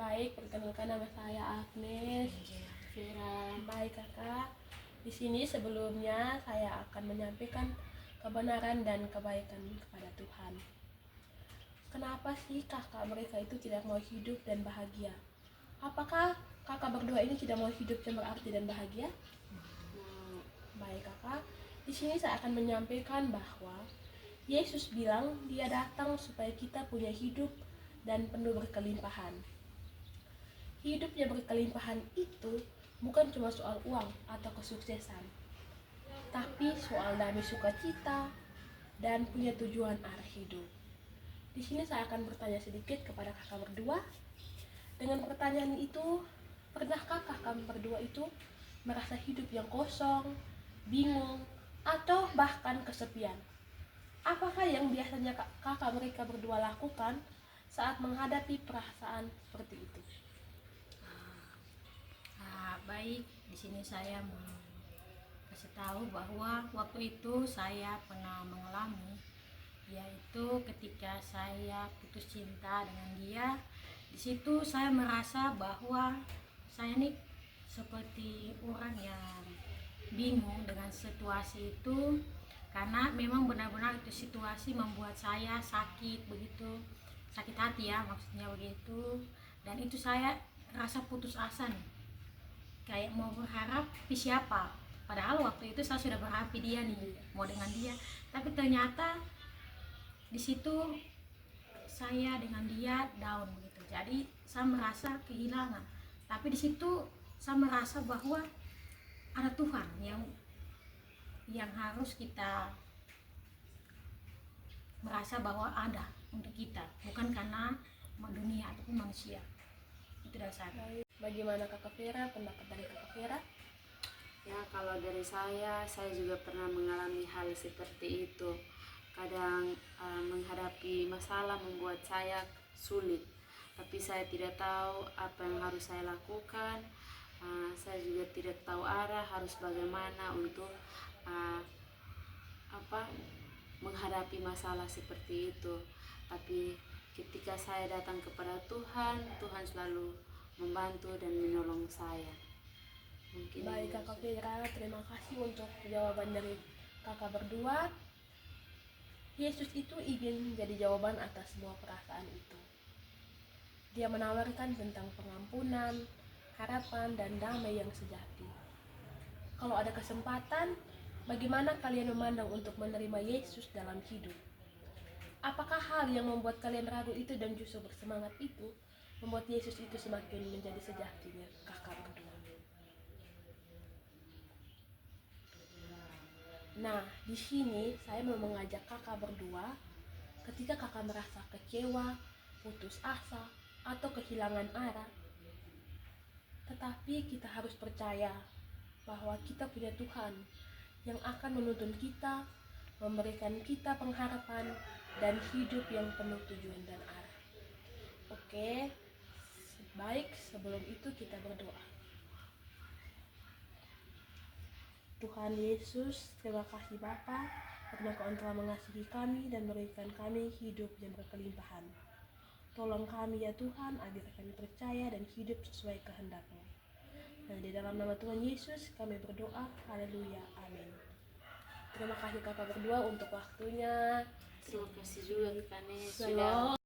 Baik, perkenalkan nama saya Agnes Vera. Baik kakak, di sini sebelumnya saya akan menyampaikan kebenaran dan kebaikan kepada Tuhan. Kenapa sih kakak mereka itu tidak mau hidup dan bahagia? Apakah kakak berdua ini tidak mau hidup yang berarti dan bahagia? Baik kakak, di sini saya akan menyampaikan bahwa Yesus bilang dia datang supaya kita punya hidup dan penuh berkelimpahan. Hidup yang berkelimpahan itu bukan cuma soal uang atau kesuksesan, tapi soal damai sukacita dan punya tujuan arah hidup. Di sini saya akan bertanya sedikit kepada kakak berdua. Dengan pertanyaan itu, pernahkah kakak berdua itu merasa hidup yang kosong, bingung, atau bahkan kesepian? Apakah yang biasanya kakak mereka berdua lakukan saat menghadapi perasaan seperti itu? Baik, di sini saya mau kasih tahu bahwa waktu itu saya pernah mengalami, yaitu ketika saya putus cinta dengan dia. Di situ saya merasa bahwa saya ini seperti orang yang bingung dengan situasi itu, karena memang benar-benar itu situasi membuat saya sakit begitu, sakit hati ya maksudnya begitu. Dan itu saya rasa putus asa nih, kayak mau berharap di siapa, padahal waktu itu saya sudah berharap dia nih, mau dengan dia. Tapi ternyata di situ saya dengan dia down begitu, jadi saya merasa kehilangan. Tapi di situ saya merasa bahwa ada Tuhan yang harus kita merasa bahwa ada untuk kita, bukan karena dunia ataupun manusia. Itu dasar. Bagaimana kakak Vera, pendapat dari kakak Vera? Ya, kalau dari saya juga pernah mengalami hal seperti itu. Kadang menghadapi masalah membuat saya sulit, tapi saya tidak tahu apa yang harus saya lakukan. Saya juga tidak tahu arah harus bagaimana untuk menghadapi masalah seperti itu. Tapi ketika saya datang kepada Tuhan, Tuhan selalu membantu dan menolong saya. Mungkin baik kakak Vera, terima kasih untuk jawaban dari kakak berdua. Yesus itu ingin menjadi jawaban atas semua perasaan itu. Dia menawarkan tentang pengampunan, harapan, dan damai yang sejati. Kalau ada kesempatan, bagaimana kalian memandang untuk menerima Yesus dalam hidup? Apakah hal yang membuat kalian ragu itu dan justru bersemangat itu membuat Yesus itu semakin menjadi sejatinya kakak berdua? Nah, di sini saya mau mengajak kakak berdua, ketika kakak merasa kecewa, putus asa, atau kehilangan arah, tetapi kita harus percaya bahwa kita punya Tuhan yang akan menuntun kita, memberikan kita pengharapan dan hidup yang penuh tujuan dan arah. Oke, baik, sebelum itu kita berdoa. Tuhan Yesus, terima kasih Bapa, karena Kau telah mengasihi kami dan memberikan kami hidup yang berkelimpahan. Tolong kami ya Tuhan, agar kami percaya dan hidup sesuai kehendak-Mu. Dan di dalam nama Tuhan Yesus kami berdoa, haleluya, amin. Terima kasih kakak berdua untuk waktunya. terima kasih juga Kak Nes Shalom.